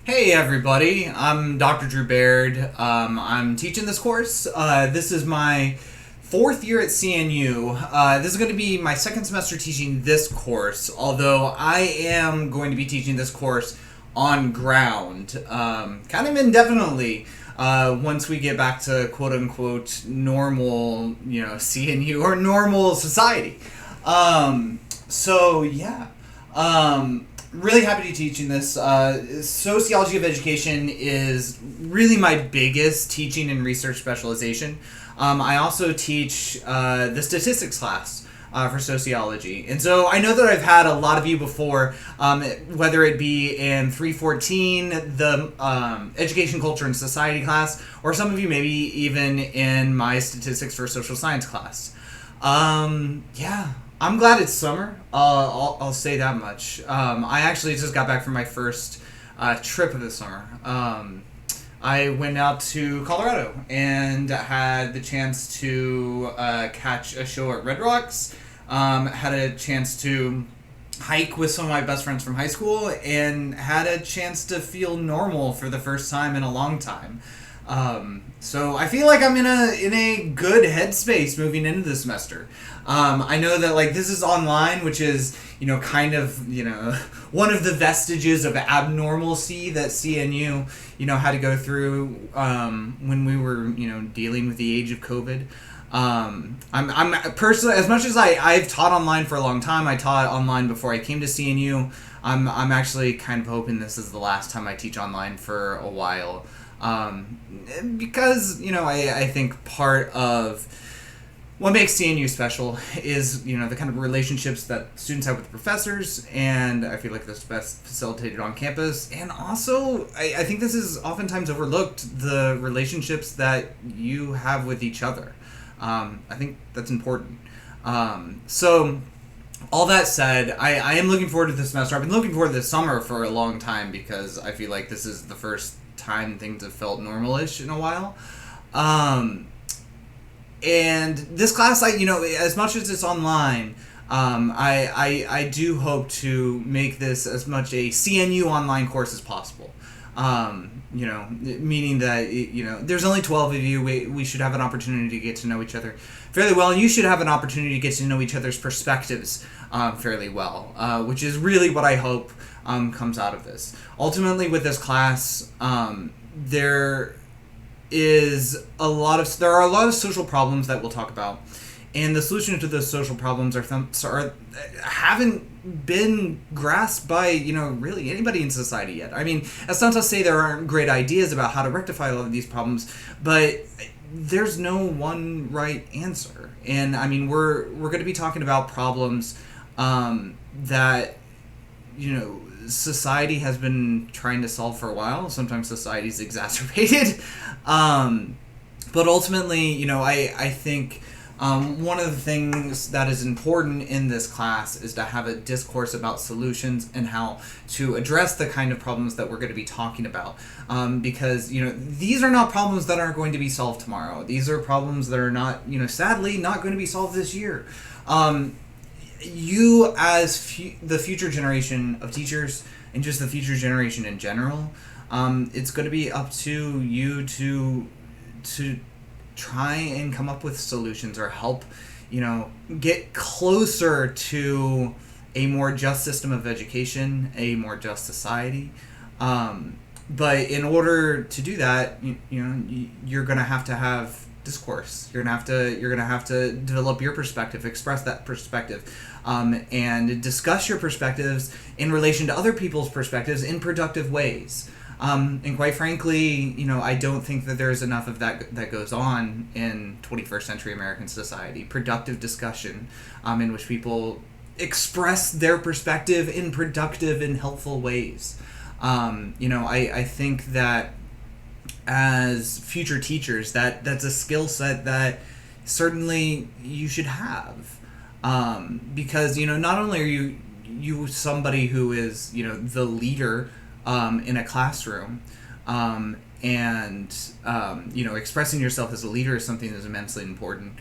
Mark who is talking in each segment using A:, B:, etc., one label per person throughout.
A: Hey everybody, I'm Dr. Drew Baird. I'm teaching this course. This is my fourth year at CNU. This is going to be my second semester teaching this course, although I am going to be teaching this course on ground, kind of indefinitely. Once we get back to quote unquote normal, CNU or normal society. So yeah. Really happy to be teaching this. Sociology of education is really my biggest teaching and research specialization. I also teach the statistics class for sociology. And so I know that I've had a lot of you before, whether it be in 314, the education, culture, and society class, or some of you maybe even in my statistics for social science class. Yeah. I'm glad it's summer. I'll say that much. I actually just got back from my first trip of the summer. I went out to Colorado and had the chance to catch a show at Red Rocks. Had a chance to hike with some of my best friends from high school and had a chance to feel normal for the first time in a long time. So I feel like I'm in a good headspace moving into the semester. I know that this is online, which is kind of one of the vestiges of abnormalcy that CNU had to go through when we were dealing with the age of COVID. I'm personally, as much as I've taught online for a long time, I taught online before I came to CNU. I'm actually kind of hoping this is the last time I teach online for a while. Because I think part of what makes CNU special is the kind of relationships that students have with professors, and I feel like that's best facilitated on campus. And also, I think this is oftentimes overlooked, the relationships that you have with each other. I think that's important. So all that said, I am looking forward to this semester. I've been looking forward to this summer for a long time because I feel like this is the first time things have felt normal-ish in a while. And this class, as much as it's online, I do hope to make this as much a CNU online course as possible. Meaning that, there's only 12 of you. We should have an opportunity to get to know each other fairly well, and you should have an opportunity to get to know each other's perspectives fairly well, which is really what I hope comes out of this. Ultimately, with this class, there are a lot of social problems that we'll talk about, and the solution to those social problems haven't been grasped by really anybody in society yet. I mean, that's not to say there aren't great ideas about how to rectify a lot of these problems, but there's no one right answer. And I mean, we're going to be talking about problems that society has been trying to solve for a while. Sometimes society's exacerbated. But ultimately, I think one of the things that is important in this class is to have a discourse about solutions and how to address the kind of problems that we're going to be talking about. Because, these are not problems that aren't going to be solved tomorrow. These are problems that are not, sadly, not going to be solved this year. You as the future generation of teachers and just the future generation in general, it's going to be up to you to try and come up with solutions or help get closer to a more just system of education, a more just society. But in order to do that, you're going to have discourse. You're gonna have to develop your perspective, express that perspective, and discuss your perspectives in relation to other people's perspectives in productive ways. And quite frankly, I don't think that there's enough of that goes on in 21st century American society. Productive discussion, in which people express their perspective in productive and helpful ways. I think that as future teachers, that's a skill set that certainly you should have, because not only are you somebody who is the leader in a classroom, and expressing yourself as a leader is something that's immensely important,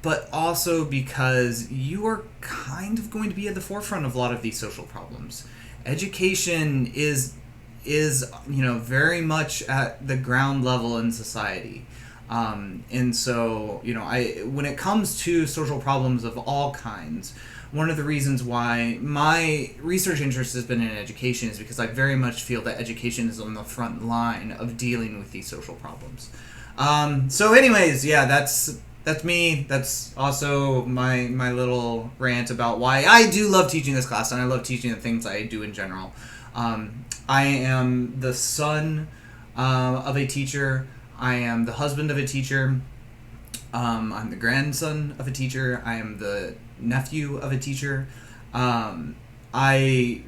A: but also because you are kind of going to be at the forefront of a lot of these social problems. Education is is, very much at the ground level in society. And so, when it comes to social problems of all kinds, one of the reasons why my research interest has been in education is because I very much feel that education is on the front line of dealing with these social problems. So anyways, yeah, that's me. That's also my little rant about why I do love teaching this class, and I love teaching the things I do in general. I am the son of a teacher. I am the husband of a teacher. I'm the grandson of a teacher. I am the nephew of a teacher. I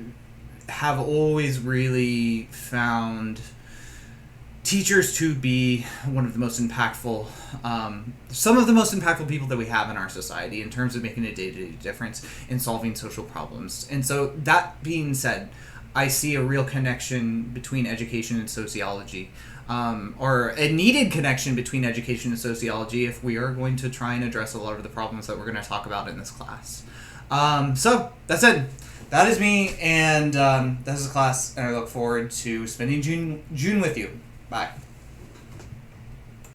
A: have always really found teachers to be one of the most impactful, some of the most impactful people that we have in our society in terms of making a day-to-day difference in solving social problems. And so that being said, I see a real connection between education and sociology, or a needed connection between education and sociology if we are going to try and address a lot of the problems that we're going to talk about in this class. So that's it. That is me, and this is a class, and I look forward to spending June with you. Bye.